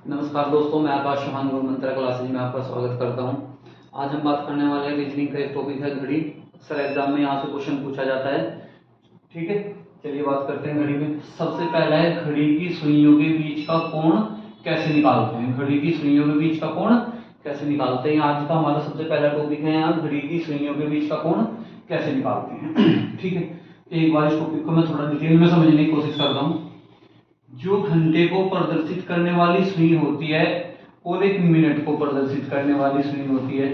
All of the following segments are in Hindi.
नमस्कार दोस्तों, मैं आकाश चौहान गुरु मंत्रा क्लासेज में आपका स्वागत करता हूं। आज हम बात करने वाले हैं रीजनिंग का एक टॉपिक है घड़ी। अक्सर एग्जाम में यहाँ से क्वेश्चन पूछा जाता है। ठीक है, चलिए बात करते हैं घड़ी में। सबसे पहला है घड़ी की सुइयों के बीच का कोण कैसे निकालते हैं। घड़ी की सुइयों के बीच का कोण कैसे निकालते हैं, आज का हमारा सबसे पहला टॉपिक है। यहाँ घड़ी की सुइयों के बीच का कोण कैसे निकालते हैं। ठीक है, एक बार इस टॉपिक को मैं थोड़ा डिटेल में समझने की कोशिश करता हूँ। जो घंटे को प्रदर्शित करने वाली सुई होती है और एक मिनट को प्रदर्शित करने वाली सुई होती है,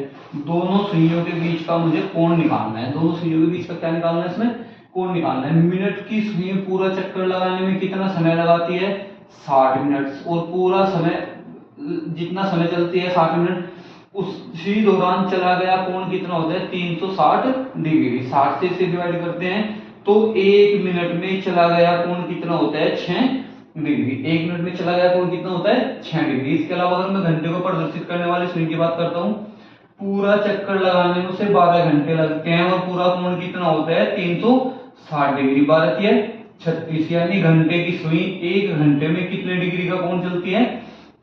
दोनों सुइयों के बीच का मुझे कोण निकालना है। दोनों सुइयों के बीच का क्या निकालना है, इसमें कोण निकालना है। मिनट की सुई पूरा चक्कर लगाने में कितना समय लगाती है, 60 मिनट। और पूरा समय जितना समय चलती है 60 मिनट, उसी दौरान चला गया कोण कितना होता है, 360 डिग्री। 60 से इसे डिवाइड करते हैं तो 1 मिनट में चला गया कोण कितना होता है, 6 डिग्री। 1 मिनट में चला गया कोण कितना होता है, 6 डिग्री। इसके अलावा अगर मैं घंटे को प्रदर्शित करने वाली सुई की बात करता हूँ, पूरा चक्कर लगाने में उसे 12 घंटे लगते हैं और पूरा कोण कितना होता है, 360 डिग्री। 12 36, यानी घंटे की सुई 1 घंटे में कितने डिग्री का कोण चलती है,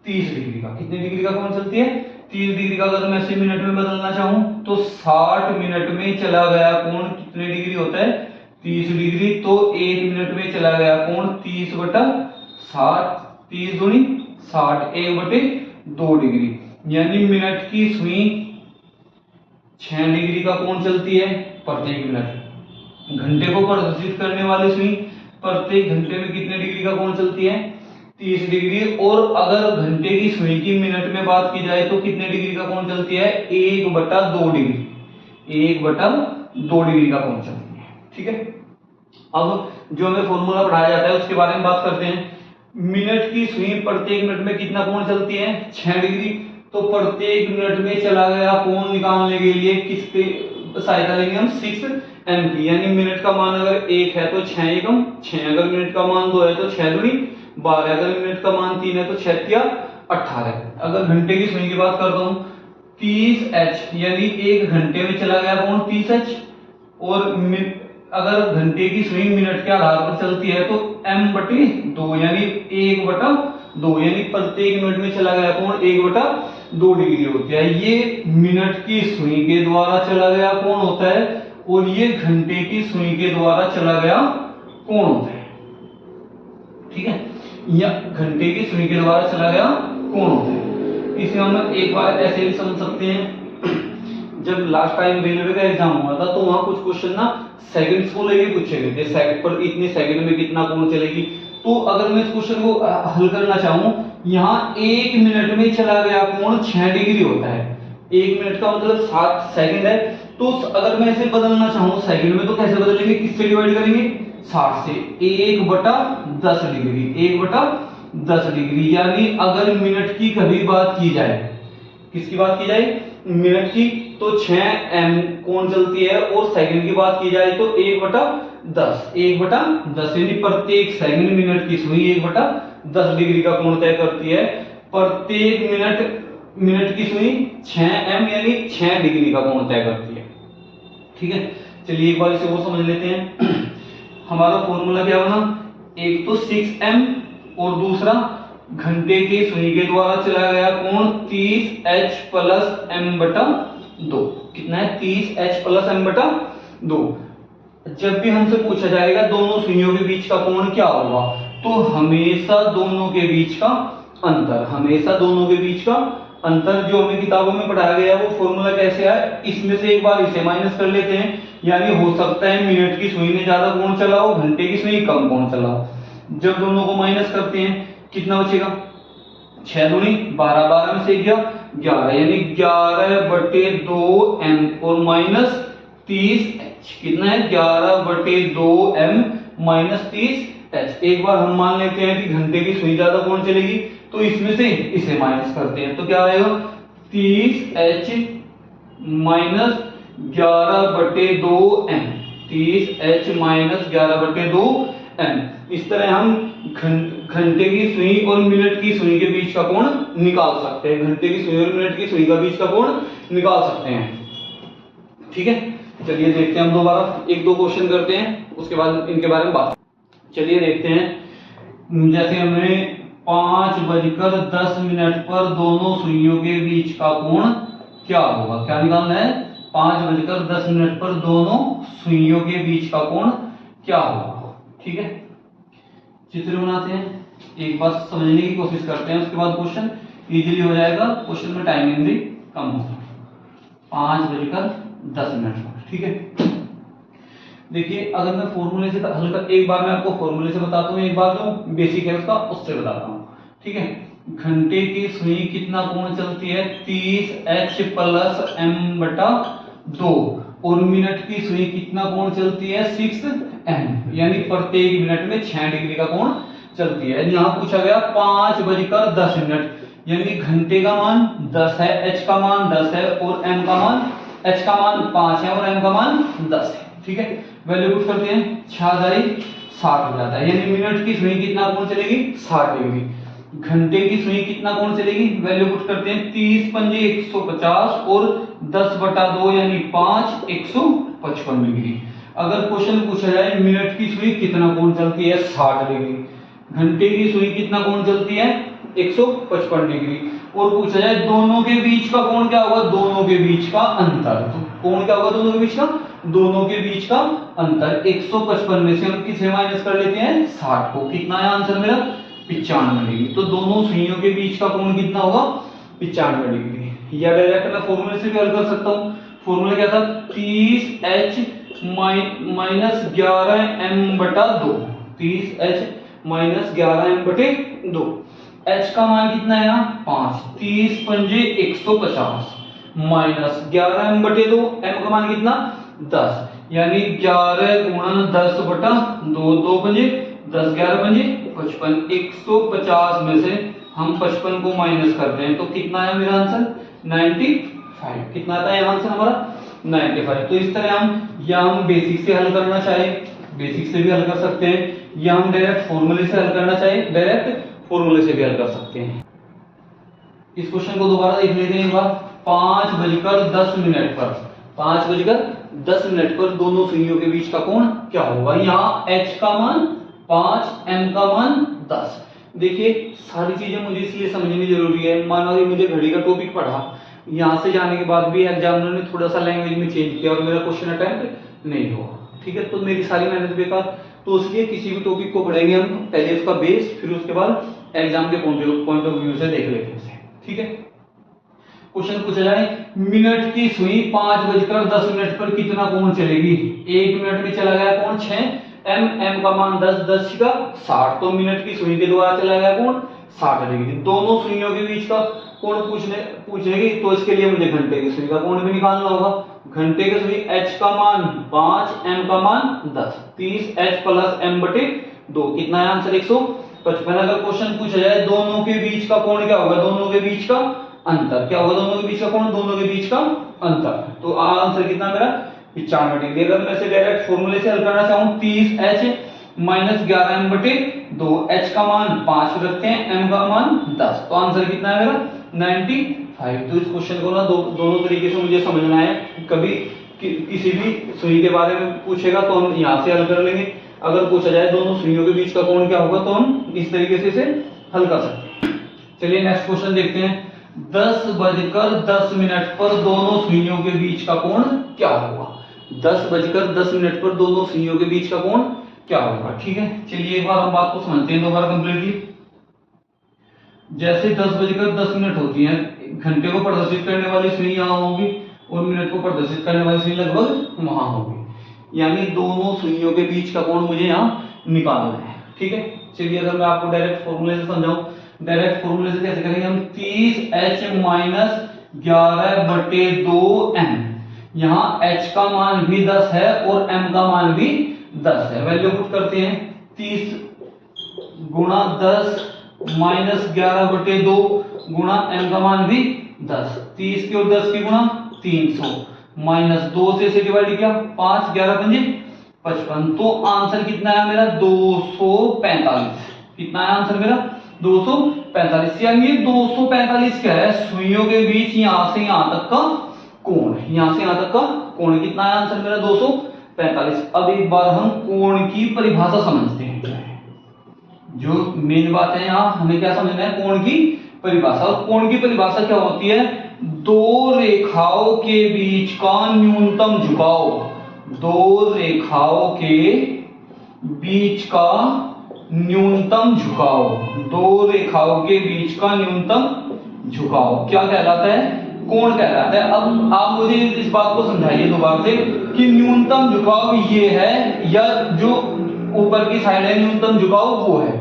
30 डिग्री का। कितने डिग्री का कोण चलती है, 30 डिग्री का। अगर मैं इसे मिनट में बदलना चाहूं तो 60 मिनट में चला गया कोण कितने डिग्री होता है, 30 डिग्री। तो 1 मिनट में चला गया कोण 30/60, 30 दूनी 60, 1/2 डिग्री। यानी मिनट की सुई 6 डिग्री का कोण चलती है प्रत्येक मिनट। घंटे को प्रदर्शित करने वाली सुई प्रत्येक घंटे में कितने डिग्री का कोण चलती है, 30 डिग्री। और अगर घंटे की सुई की मिनट में बात की जाए तो कितने डिग्री का कोण चलती है, 1/2 डिग्री। 1/2 डिग्री का कोण चलती है। ठीक है, अब जो हमें फॉर्मूला पढ़ाया जाता है उसके बारे में बात करते हैं। मिनट की सुई प्रत्येक मिनट में कितना कोण चलती है, 6 डिग्री। तो प्रत्येक मिनट में चला गया कोण निकालने के लिए किसके सहायता लेंगे हम, 6m की। यानी मिनट का मान अगर 1 है तो 6 एकम 6, अगर मिनट का मान 2 है तो 6 दूनी 12, अगर मिनट का मान 3 है तो 6 तिया 18। अगर घंटे की सुई की बात करता हूँ, 30h, यानी 1 घंटे में चला गया कोण 30h। और अगर घंटे की सुई मिनट के आधार पर चलती है तो m/2, यानी 1/2, यानी प्रत्येक मिनट में चला गया कोण 1/2 डिग्री होता है। ये मिनट की सुई के द्वारा चला गया कोण होता है और ये घंटे की सुई के द्वारा चला गया कोण होता है। ठीक है, या घंटे की सुई के द्वारा चला गया कोण होता है। इसे हम एक बार ऐसे भी समझ सकते हैं, जब लास्ट टाइम रेलवे का एग्जाम हुआ था तो वहां कुछ क्वेश्चन ना सेकंड्स को लेके पूछे गए थे, सेकंड पर इतने सेकंड में कितना कोण चलेगी। तो अगर मैं इस क्वेश्चन को हल करना चाहूं, यहाँ 1 मिनट में चला गया कोण 6 डिग्री होता है। 1 मिनट का मतलब 60 सेकंड है। तो अगर मैं इसे बदलना चाहूं सेकंड में तो कैसे बदलेंगे, किससे डिवाइड करेंगे, 60 से। 1/10 डिग्री, 1/10 डिग्री। यानी अगर मिनट की कभी बात की जाए, किसकी बात की जाए, मिनट की, तो 6m कोण चलती है। और सेकंड की बात की जाए तो 1/10, 1/10, यानी प्रत्येक सेकंड मिनट की सुई 1/10 डिग्री का कोण तय करती है। प्रत्येक मिनट की सुई 6m, यानी 6 डिग्री का कोण तय करती है। ठीक है, चलिए एक बार इसे और समझ लेते हैं। हमारा फॉर्मूला क्या बना, एक तो 6m और दूसरा घंटे की सुई के द्वारा चला गया कोण 30h + m/2। कितना है, 30h + m/2। जब भी हमसे पूछा जाएगा दोनों सुइयों के बीच का कोण क्या होगा, तो हमेशा दोनों के बीच का अंतर, हमेशा दोनों के बीच का अंतर जो हमें किताबों में पढ़ाया गया है वो फॉर्मूला कैसे है, इसमें से एक बार इसे माइनस कर लेते हैं। यानी हो सकता है मिनट की सुई ने ज्यादा कोण चला हो, घंटे की सुई कम कोण चला हो। जब दोनों को माइनस करते हैं कितना बचेगा, 6 दूनी 12, 12 में से गया 11, यानी 11/2m और माइनस 30h। कितना है, 11/2m - 30h। एक बार हम मान लेते हैं कि घंटे की सुई ज्यादा कोण चलेगी, तो इसमें से इसे माइनस करते हैं तो क्या आएगा, 30h - 11/2m, 30h - 11/2m। इस तरह हम घंटे की सुई और मिनट की सुई के बीच का कोण निकाल सकते हैं, घंटे की सुई और मिनट की सुई का बीच का कोण निकाल सकते हैं। ठीक है, चलिए देखते हैं हम दोबारा एक दो क्वेश्चन करते हैं, उसके बाद इनके बारे में बात। चलिए देखते हैं, जैसे हमने 5:10 पर दोनों सुइयों के बीच का कोण क्या होगा? क्या निकालना है? 5:10 पर दोनों सुइयों के बीच का कोण क्या होगा? ठीक है, चित्र बनाते हैं, एक बार समझने की कोशिश करते हैं, उसके बाद क्वेश्चन इजीली हो जाएगा, क्वेश्चन में टाइमिंग भी कम होगा। 5:10 पर, ठीक है। देखिए अगर मैं फॉर्मूले से हल कर, एक बार मैं आपको फॉर्मूले से बताता हूँ, एक बार जो बेसिक है उसका उससे बताता हूँ, ठीक है। घंटे की सुई कितना कोण चलती है? 30h + m/2। और मिनट की सुई कितना कोण चलती है? 6m, यानी प्रत्येक मिनट में 6 डिग्री का कोण चलती है। यहाँ पूछा गया 5:10, यानी घंटे का मान 10 है, h का मान 10 है और m का मान, h का मान 5 है और m का मान 10 है, ठीक है। वैल्यू पुट करते हैं, 6×60 हो जाता है, यानी मिनट की सुई कितना कोण चलेगी? 60 डिग्री। घंटे की सुई कितना कोण चलेगी? वैल्यू पुट करते हैं, 30×5 150 और 10/2 यानी 5 155 डिग्री। अगर क्वेश्चन पूछा जाए मिनट की सुई कितना कोण चलती है? 60 डिग्री। घंटे की सुई कितना कोण चलती है? 155 डिग्री। और पूछा जाए दोनों के बीच का कोण क्या होगा? दोनों के बीच का अंतर। तो कोण क्या होगा दोनों के बीच का? दोनों के बीच का अंतर। 155 में से हम किसे माइनस कर लेते हैं? 60 को। कितना है आंसर मेरा? 95 डिग्री। तो दोनों सुइयों के बीच का कोण कितना होगा? 95 डिग्री। या डायरेक्ट मैं फॉर्मूले से भी हल कर सकता हूँ। फॉर्मूला क्या था? 30h - 11m/2। 30h - 11m/2। h का मान कितना है यहाँ? 5। 30×5 150 माइनस 11m/2, m का मान कितना? 10, यानी 11×10/2। 2×5 10, 11×5 55। 150 में से हम 55 को माइनस करते हैं तो कितना है मेरा आंसर? 95। कितना आता है आंसर हमारा? 95। तो इस तरह हम बेसिक से हल करना चाहे बेसिक से भी हल कर सकते हैं, या हम डायरेक्ट फॉर्मूले से हल करना चाहे डायरेक्ट फॉर्मूले से भी हल कर सकते हैं। इस क्वेश्चन को दोबारा देख लेते हैं एक बार। 5:10 पर 5:10 पर दोनों सुइयों के बीच का कोण क्या होगा? यहाँ h का मान 5, m का मान 10। देखिए सारी चीजें मुझे इसलिए समझनी जरूरी है। मान लो मुझे घड़ी का टॉपिक पढ़ा, यहाँ से जाने के बाद भी एग्जामिनर ने थोड़ा सा लैंग्वेज में चेंज किया और मेरा क्वेश्चन अटेम्प्ट नहीं हुआ, ठीक है, तो मेरी सारी मेहनत बेकार। तो इसलिए किसी भी टॉपिक को पढ़ेंगे हम पहले उसका बेस, फिर उसके बाद एग्जाम के पॉइंट ऑफ व्यू से देख लेते हैं, ठीक है। क्वेश्चन पूछा जाए मिनट की सुई 5:10 पर कितना कोण चलेगी? 1 मिनट में चला गया कोण 6, m का मान 10, 10 का 60, तो मिनट की सुई के द्वारा चला गया कोण 60 डिग्री। दोनों सुइयों के बीच का कोण पूछेगी, तो इसके लिए मुझे घंटे की सुई का कोण भी निकालना होगा। घंटे की सुई h का मान 5, m का मान 10, 30h + m/2। कितना है आंसर? 155। अगर क्वेश्चन पूछा जाए दोनों के बीच का कोण क्या होगा? दोनों के बीच का अंतर क्या होगा? दोनों के बीच का कोण, दोनों के बीच का अंतर। तो आंसर कितना मेरा? 95 डिग्री। अगर मैं इसे डायरेक्ट फॉर्मूले से हल करना चाहूं, 30h - 11m/2, h का मान 5 रखते हैं, m का मान 10, तो आंसर कितना है मेरा? 95। तो इस क्वेश्चन को ना दोनों तरीके से मुझे समझना है। कभी किसी भी सुई के बारे में पूछेगा तो हम यहाँ से हल कर लेंगे, अगर पूछा जाए दोनों सुइयों के बीच का कोण क्या होगा तो हम इस तरीके से इसे हल कर सकते हैं। चलिए नेक्स्ट क्वेश्चन देखते हैं। 10:10 पर दोनों सुइयों के बीच का कोण क्या होगा? 10:10 पर दोनों सुइयों के बीच का कोण क्या होगा? ठीक है, चलिए एक बार हम बात को समझते हैं दोबारा कंप्लीटली। जैसे 10:10 होती है, घंटे को प्रदर्शित करने वाली सुई यहाँ होगी और मिनट को प्रदर्शित करने वाली सुई लगभग वहां होगी, यानी दोनों सुइयों के बीच का कोण मुझे यहाँ निकालना है, ठीक है। चलिए अगर मैं आपको डायरेक्ट फॉर्मूले से समझाऊं, डायरेक्ट फॉर्मूले से कैसे करेंगे हम? 30h - 11/2m। यहाँ h का मान भी 10 है और m का मान भी 10 है। वैल्यू पुट करते हैं, 30 × 10 - 11/2 गुणा m का मान भी 10, 30 की और 10 की गुणा 300 माइनस 2 से इसे डिवाइड किया, 5, 11×5 55। तो आंसर कितना है मेरा? 245। कितना है आंसर मेरा? 245। यानी 245 क्या है? सुइयों के बीच यहां से यहां तक का कोण, यहां से यहां तक का कोण। कितना है आंसर मेरा? 245। अब एक बार हम कोण की परिभाषा समझते हैं। जो मेन बात है यहाँ हमें क्या समझना है, कोण की परिभाषा। और कोण की परिभाषा क्या होती है, दो रेखाओं के बीच का न्यूनतम झुकाव, दो रेखाओं के बीच का न्यूनतम झुकाव, दो रेखाओं के बीच का न्यूनतम झुकाव क्या कहलाता है, कोण कहलाता है। अब आप मुझे इस बात को समझाइए दोबारा से कि न्यूनतम झुकाव ये है या जो ऊपर की साइड है न्यूनतम झुकाव वो है।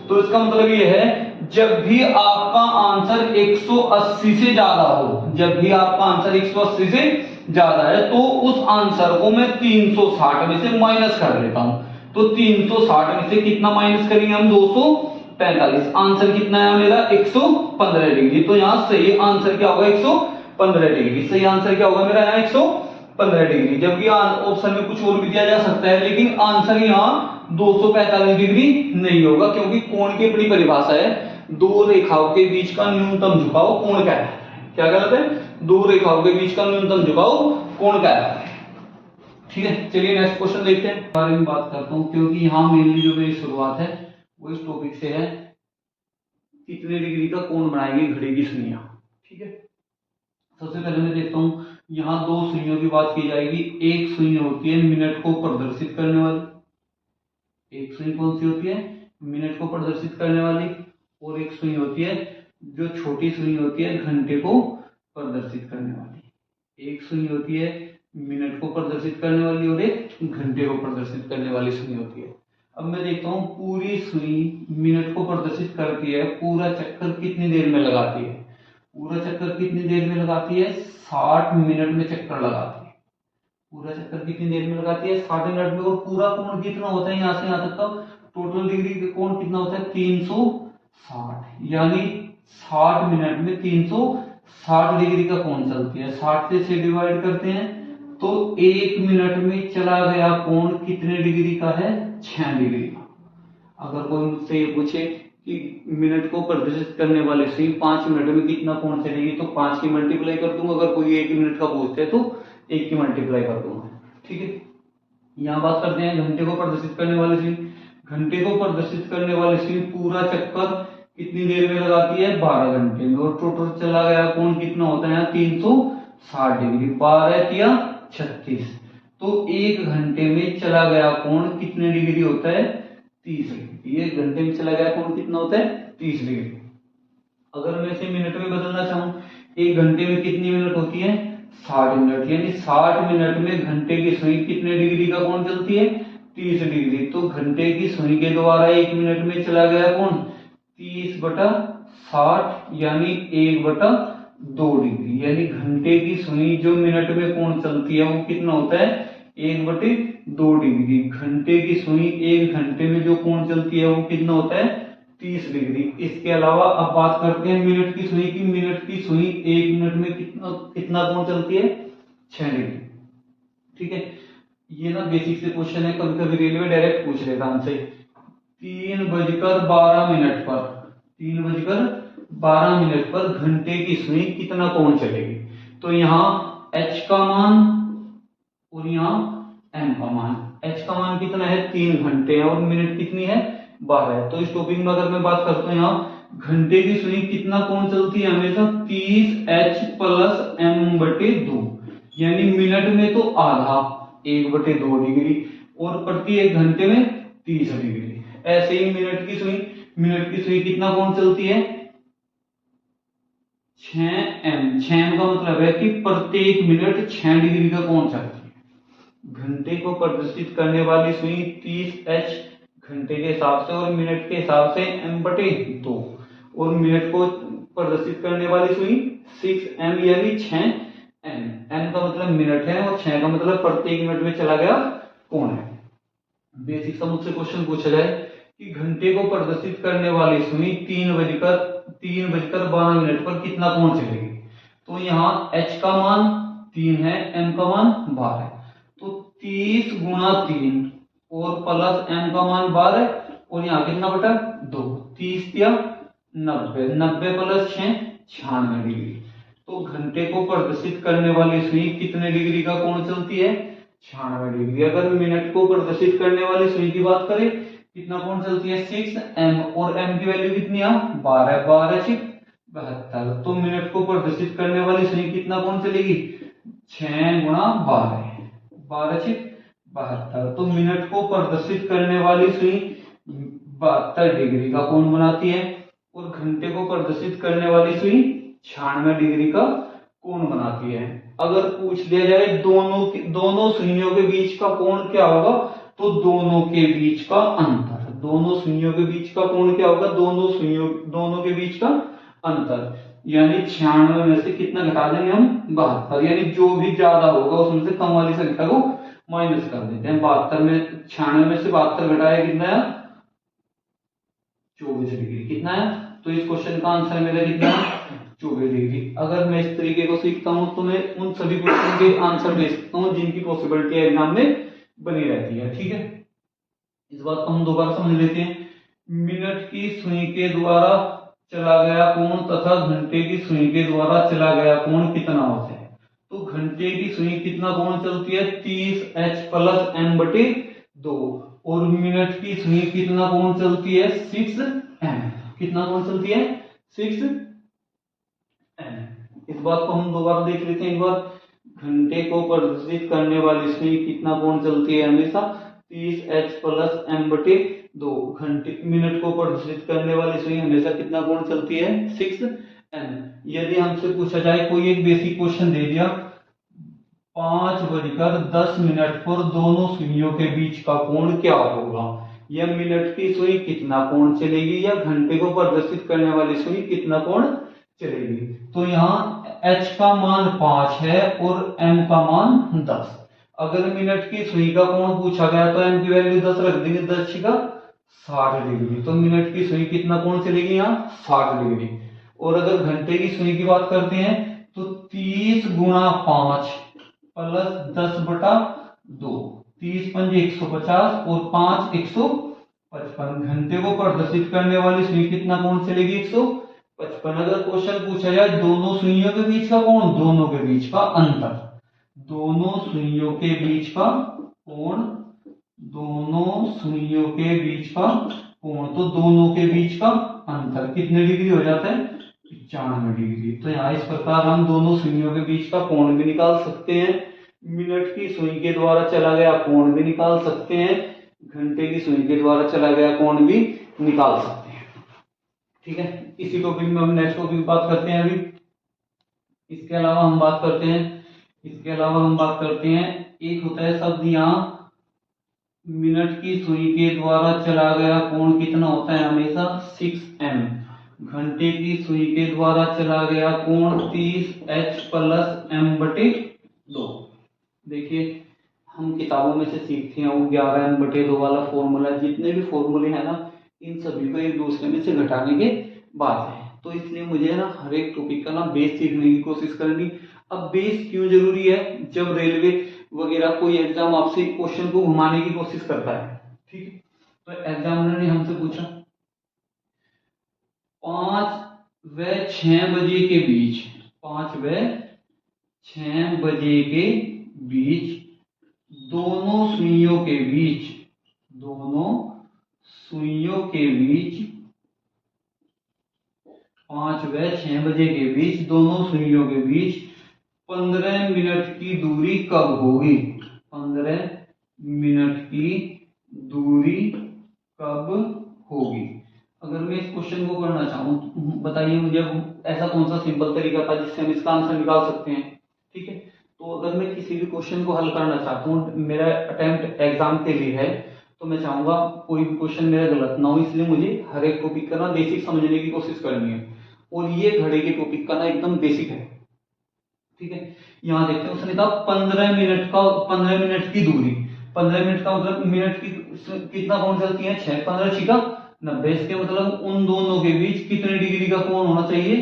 तो इसका मतलब ये है जब भी आपका आंसर 180 से ज्यादा हो, जब भी आपका आंसर 180 से ज्यादा है तो उस आंसर को मैं 360 में से माइनस कर लेता हूं। तो 360 में से कितना माइनस करेंगे हम, 245। आंसर कितना है मेरा, 115 डिग्री। तो यहां सही आंसर क्या होगा, 115 डिग्री। सही आंसर क्या होगा मेरा यहाँ 115 डिग्री। जबकि ऑप्शन में कुछ और भी दिया जा सकता है, लेकिन आंसर यहाँ 245 डिग्री नहीं होगा, क्योंकि कोण की अपनी परिभाषा है, दो रेखाओं के बीच का न्यूनतम झुकाव कोण कहलाता है। क्या कहलाता है, दो रेखाओं के बीच का न्यूनतम झुकाव कोण कहलाता है। ठीक है, चलिए नेक्स्ट क्वेश्चन देखते हैं, बारे में बात करता हूं, क्योंकि यहाँ मेनली जो मेरी शुरुआत है वो इस टॉपिक से है, कितने डिग्री का कोण बनाएगी घड़ी की सुइयां। ठीक है, सबसे पहले मैं देखता हूं यहाँ दो सुइयों की बात की जाएगी। एक सुई होती है मिनट को प्रदर्शित करने वाली, एक सुई कौन सी होती है, मिनट को प्रदर्शित करने वाली, और एक सुई होती है जो छोटी सुई होती है घंटे को प्रदर्शित करने वाली। एक सुई होती है मिनट को प्रदर्शित करने वाली और एक घंटे को प्रदर्शित करने वाली सुई होती है। अब मैं देखता हूँ पूरी सुई मिनट को प्रदर्शित करती है, पूरा चक्कर कितनी देर में लगाती है, पूरा चक्कर कितनी देर में लगाती है, 60 मिनट में चक्कर लगाती है। पूरा चक्कर कितनी देर में लगाती है, 60 मिनट में। और पूरा कोण कितना होता है, यहाँ से यहाँ तक का टोटल डिग्री का कोण कितना होता है, 360। यानी 60 मिनट में 360 डिग्री का कोण चलती है। 60 से डिवाइड करते हैं तो 1 मिनट में चला गया कोण कितने डिग्री का है, 6 डिग्री का। अगर कोई मुझसे ये पूछे कि मिनट को प्रदर्शित करने वाले सुई 5 मिनट में कितना कोण चलेगी, तो 5 की मल्टीप्लाई कर दूंगा। अगर कोई 1 मिनट का पूछते हैं तो 1 की मल्टीप्लाई कर दूंगा। ठीक है, यहाँ बात करते हैं घंटे को प्रदर्शित करने वाले सुई। घंटे को प्रदर्शित करने वाली सुई पूरा चक्कर कितनी देर में लगाती है, 12 घंटे में। और टोटल चला गया कोण कितना होता है, 360 डिग्री। 12 या 36, तो 1 घंटे में चला गया कोण कितने डिग्री होता है, 30 डिग्री। 1 घंटे में चला गया कोण कितना होता है, 30 डिग्री। अगर मैं इसे मिनट में बदलना चाहूं, 1 घंटे में कितनी मिनट होती है, 60 मिनट। यानी 60 मिनट में घंटे की सुई कितने डिग्री का कोण चलती है, 30 डिग्री। तो घंटे की सुई के द्वारा 1 मिनट में चला गया कोण 30/60 यानी 1/2 डिग्री। यानी घंटे की सुई जो मिनट में कोण चलती है वो कितना होता है, 1/2 डिग्री। घंटे की सुई 1 घंटे में जो कोण चलती है वो कितना होता है, 30 डिग्री। इसके अलावा अब बात करते हैं मिनट की सुई की। मिनट की सुई 1 मिनट में कितना कोण चलती है, 6 डिग्री। ठीक है, ये ना बेसिक से क्वेश्चन है, कभी कभी रेलवे डायरेक्ट पूछ लेता हमसे। 3:12 पर 3:12 पर घंटे की सुई कितना कोण चलेगी। तो यहाँ h का मान और यहाँ m का मान। h का मान कितना है, 3 घंटे है, और मिनट कितनी है, 12 है। तो इस टॉपिक में अगर मैं बात करता हूँ, यहाँ घंटे की सुई कितना कोण चलती है हमेशा, 30h + m/2। यानी मिनट में तो आधा, 1/2 डिग्री, और प्रति 1 घंटे में 30 डिग्री। ऐसे ही मिनट की सुई कितना कोण चलती है, 6m। 6m का मतलब है कि प्रत्येक मिनट 6 डिग्री का कोण चलती है। घंटे को प्रदर्शित करने वाली सुई 30h घंटे के हिसाब से और मिनट के हिसाब से m/2, और मिनट को प्रदर्शित करने वाली सुई 6m यानी 6m। m का मतलब मिनट है और 6 का मतलब प्रत्येक मिनट में चला गया कोण है। बेसिक सा मुझसे क्वेश्चन पूछा जाए कि घंटे को प्रदर्शित करने वाली सुई 3:12 पर कितना कोण चलेगी। तो यहाँ h का मान 3 है, m का मान 12 है। तो 30 × 3 और प्लस m का मान 12, और यहाँ कितना बटा 2, 30 या 90, 90 + 6 96 डिग्री। तो घंटे को प्रदर्शित करने वाली सुई कितने डिग्री का कोण चलती है, 96 डिग्री। अगर मिनट को प्रदर्शित करने वाली सुई की बात करें, कितना कोण चलती है 6m, और m की वैल्यू कितनी है 12, 12 6 72। तो मिनट को प्रदर्शित करने वाली सुई कितना कोण चलेगी 6 गुणा 12, 12 6 72। तो मिनट को प्रदर्शित करने वाली सुई 72 डिग्री का कोण बनाती है, और घंटे को प्रदर्शित करने वाली सुई 96 डिग्री का कोण बनाती है। अगर पूछ लिया जाए दोनों सुइयों के बीच का कोण क्या होगा, तो दोनों के बीच का अंतर, दोनों सुइयों के बीच का कोण क्या होगा, दोनों के बीच का अंतर, यानी 96 में से कितना घटा देंगे हम 72, यानी जो भी ज्यादा होगा उसमें से कम वाली संख्या को माइनस कर देते हैं। 72 में 96 में से 72 घटाया कितना है 24 डिग्री, कितना है, तो इस क्वेश्चन का आंसर मेरा कितना है 24 डिग्री। अगर मैं इस तरीके को सीखता हूं तो मैं उन सभी क्वेश्चन के आंसर दे सकता हूं जिनकी पॉसिबिलिटी एग्जाम में बनी रहती है। ठीक है, इस बात को हम दोबारा समझ लेते हैं। मिनट की सुई के द्वारा चला गया कोण तथा घंटे की सुई के द्वारा चला गया कोण कितना होता है, तो घंटे की सुई कितना कोण चलती है 30h प्लस m बटे 2, और मिनट की सुई कितना कोण चलती है 6m, कितना कोण चलती है 6m। इस बात को हम दोबारा देख लेते हैं एक बार। घंटे को प्रदर्शित करने वाली सुई कितना कोण चलती है हमेशा 30h प्लस m बटे 2, घंटे मिनट को प्रदर्शित करने वाली सुई हमेशा कितना कोण चलती है 6m। यदि हमसे पूछा जाए कोई एक बेसिक क्वेश्चन दे दिया 5:10 पर दोनों सुइयों के बीच का कोण क्या होगा, या मिनट की सुई कितना कोण चलेगी, या घंटे को प्रदर्शित करने वाली सुई कितना कोण चलेगी, तो यहाँ h का मान 5 है और m का मान 10। अगर मिनट की सुई का कोण पूछा गया तो m की वैल्यू 10 रख देंगे, 10 6 60 डिग्री, तो मिनट की सुई कितना कोण चलेगी यहाँ 60 डिग्री। और अगर घंटे की सुई की बात करते हैं तो 30 गुणा 5 प्लस 10 बटा 2, 30 पंजे 150 और 5 155। घंटे को प्रदर्शित करने वाली सुई कितना कोण चलेगी 155। अगर क्वेश्चन पूछा जाए दोनों सुइयों के बीच का कोण, दोनों के बीच का अंतर, दोनों सुइयों के बीच का कोण, दोनों सुइयों के बीच का कोण, तो दोनों के बीच का अंतर कितने डिग्री हो जाता है 95 डिग्री। तो यहाँ इस प्रकार हम दोनों सुइयों के बीच का कोण भी निकाल सकते हैं, मिनट की सुई के द्वारा चला गया कोण भी निकाल सकते हैं, घंटे की सुई के द्वारा चला गया कोण भी निकाल सकते हैं। ठीक है, इसी टॉपिक में हम नेक्स्ट टॉपिक बात करते हैं अभी। इसके अलावा हम बात करते हैं एक होता है शब्द यहाँ मिनट की सुई के द्वारा चला गया कोण कितना होता है हमेशा 6m, घंटे की सुई के द्वारा चला गया कोण 30h प्लस m बटे 2। देखिए हम किताबों में से सीखते हैं वो 11m बटे 2 वाला फॉर्मूला, जितने भी फॉर्मूले हैं ना इन सभी को एक दूसरे में से घटाने के बाद है, तो इसलिए मुझे ना हर एक टॉपिक का ना बेस सीखने की कोशिश करनी। अब बेस क्यों जरूरी है, जब रेलवे वगैरह कोई एग्जाम आपसे क्वेश्चन को घुमाने की कोशिश करता है, ठीक है, तो एग्जामिनर ने हमसे पूछा 5 व 6 बजे के बीच, 5 व 6 बजे के बीच दोनों सुइयों के बीच, दोनों सुइयों के बीच 5 व 6 बजे के बीच दोनों सुइयों के बीच 15 मिनट की दूरी कब होगी, 15 मिनट की दूरी कब होगी। अगर मैं इस क्वेश्चन को करना चाहूँ बताइए मुझे ऐसा कौन सा सिंपल तरीका था जिससे हम इसका आंसर निकाल सकते हैं। ठीक है, तो अगर मैं किसी भी क्वेश्चन को हल करना चाहता हूँ, मेरा अटेम्प्ट एग्जाम के लिए है, तो मैं चाहूंगा कोई भी क्वेश्चन मेरा गलत ना हो, इसलिए मुझे हर एक टॉपिक का ना बेसिक समझने की कोशिश करनी है, और ये घड़े के टॉपिक का ना एकदम बेसिक है। ठीक है, यहाँ देखते हैं उसने कहा 15 मिनट की दूरी, 15 मिनट का मतलब मिनट की कितना कोण चलती है 6, 15 6 90, इसके मतलब उन दोनों के बीच कितने डिग्री का कोण होना चाहिए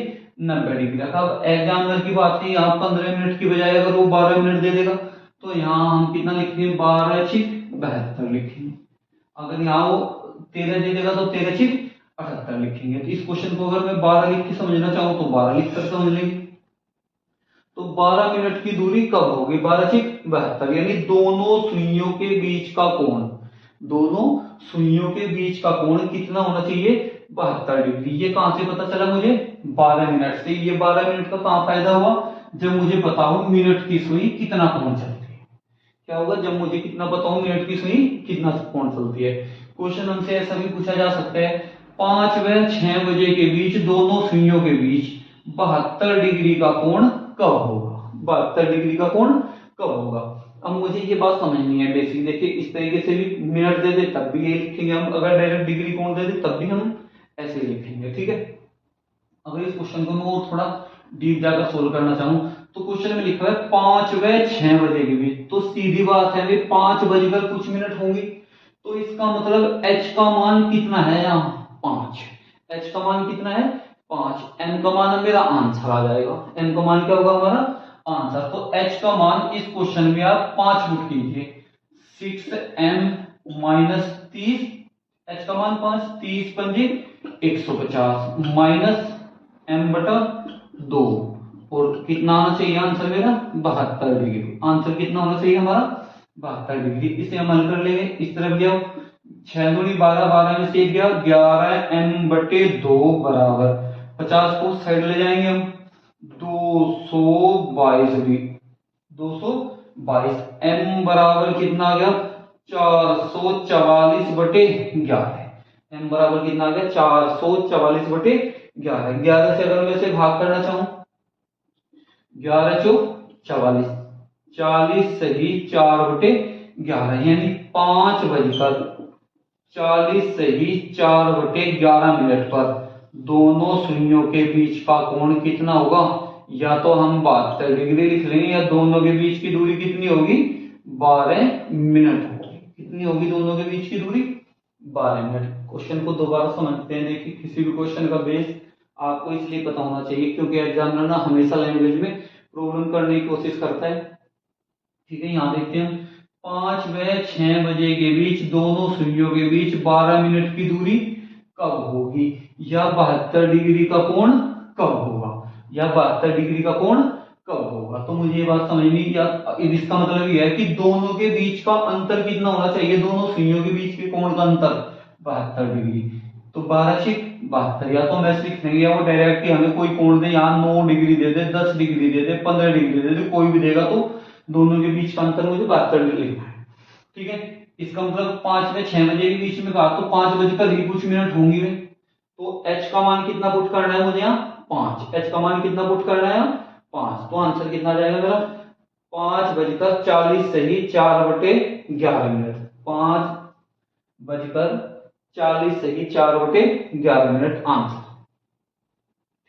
90 डिग्री का। अब एग्जामिनर की बात है, यहाँ 15 मिनट की बजाय अगर वो 12 मिनट दे देगा तो यहाँ हम कितना लिखेंगे 12 6 72 लिखेंगे। अगर यहाँ वो 13 दे देगा तो 13 6 78 लिखेंगे। तो इस क्वेश्चन को अगर मैं 12 लिख के समझना चाहूँ तो 12 लिख कर समझ लेंगे। तो 12 मिनट की दूरी कब होगी 12 6 72, यानी दोनों सुइयों के बीच का कोण, दोनों सुइयों के बीच का कोण कितना होना चाहिए, 72 डिग्री। ये कहां से पता चला मुझे, 12 मिनट से। ये 12 मिनट का कहां फायदा हुआ, जब मुझे पता हो मिनट की सुई कितना कोण चलती है। क्या होगा, जब मुझे कितना पता हो मिनट की सुई कितना कोण चलती है। क्वेश्चन हमसे ऐसा भी पूछा जा सकता है, 5 व 6 बजे के बीच दोनों सुइयों के बीच 72 डिग्री का कोण कब होगा, 72 डिग्री का कोण कब होगा। अब मुझे ये बात समझनी है बेसिक। देखिए इस तरीके से भी मिनट दे दे तब भी ये लिखेंगे हम, अगर डायरेक्ट डिग्री कोण दे दे तब भी हम ऐसे ही लिखेंगे, ठीक है। अगर इस क्वेश्चन को मैं और थोड़ा डीप जाकर सोल्व करना चाहूं तो क्वेश्चन में लिखा है 5 व 6 बजे के बीच, तो सीधी बात है 5 बजकर कुछ मिनट होंगी, तो इसका मतलब h का मान कितना है, यहाँ 5। h का मान कितना है 5, m का मान मेरा आंसर आ जाएगा। m का मान क्या होगा हमारा आंसर। तो h का मान इस क्वेश्चन में आप 5 पुट कीजिए, 6m माइनस 30, h का मान 5, 30 पंजे 150 माइनस m बटा 2, और कितना आना चाहिए आंसर मेरा 72 डिग्री। आंसर कितना होना चाहिए हमारा 72 डिग्री। इसे हम हल कर लेंगे, इस तरफ गया 6 दूनी 12, 12 में से 1 गया 11m बटे 2 बराबर 50 को साइड ले जाएंगे हम, 222 भी 222, m बराबर कितना आ गया 444 बटे 11। m बराबर कितना आ गया 444 बटे 11। 11 से अगर मैं इसे भाग करना चाहूं, 11 चौक 44, 40 सही 4 बटे 11, यानी 5 बजकर 40 सही 4 बटे 11 मिनट पर दोनों सुइयों के बीच का कोण कितना होगा। या तो हम 72 डिग्री लिख लेंगे, या दोनों के बीच की दूरी कितनी होगी 12 मिनट होगी। कितनी होगी दोनों के बीच की दूरी 12 मिनट। क्वेश्चन को दोबारा समझते हैं। देखिए किसी भी क्वेश्चन का बेस आपको इसलिए पता होना चाहिए क्योंकि एग्जामिनर ना हमेशा लैंग्वेज में प्रॉब्लम करने की कोशिश करता है, ठीक है। यहाँ देखते हैं 5 व 6 बजे के बीच दोनों सुइयों के बीच 12 मिनट की दूरी कब होगी, या 72 डिग्री का कोण कब होगा, या 72 डिग्री का कोण कब होगा। तो मुझे ये बात समझनी कि इसका मतलब ये है कि दोनों के बीच का अंतर कितना होना चाहिए, दोनों सुइयों के बीच के कोण का अंतर 72 डिग्री। तो 12 6 72, या तो हम ऐसे लिख देंगे, या वो डायरेक्ट हमें कोई कोण दे, यहाँ 9 डिग्री दे दे, 10 डिग्री दे दे, 15 डिग्री दे दे, कोई भी देगा तो दोनों के बीच का अंतर मुझे 72 डिग्री लिखना है, ठीक है। इसका मतलब 5 व 6 बजे के बीच में कहा तो 5 बजकर ही कुछ मिनट होंगी में, तो h का मान कितना पुट करना है मुझे यहाँ 5। h का मान कितना पुट करना है 5, तो आंसर कितना आ जाएगा मेरा 5 बजकर 40 सही 4 बटे 11 मिनट, 5 बजकर 40 सही 4 बटे 11 मिनट आंसर,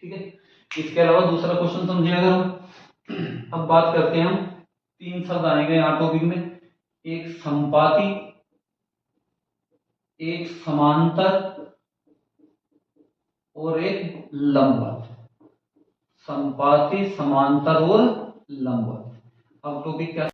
ठीक है। इसके अलावा दूसरा क्वेश्चन समझिए अगर हम। अब बात करते हैं हम, 3 शब्द आएंगे यहाँ टॉपिक में, एक संपाती, एक समांतर और एक लंबवत। संपाती, समांतर और लंबवत। अब टॉपिक क्या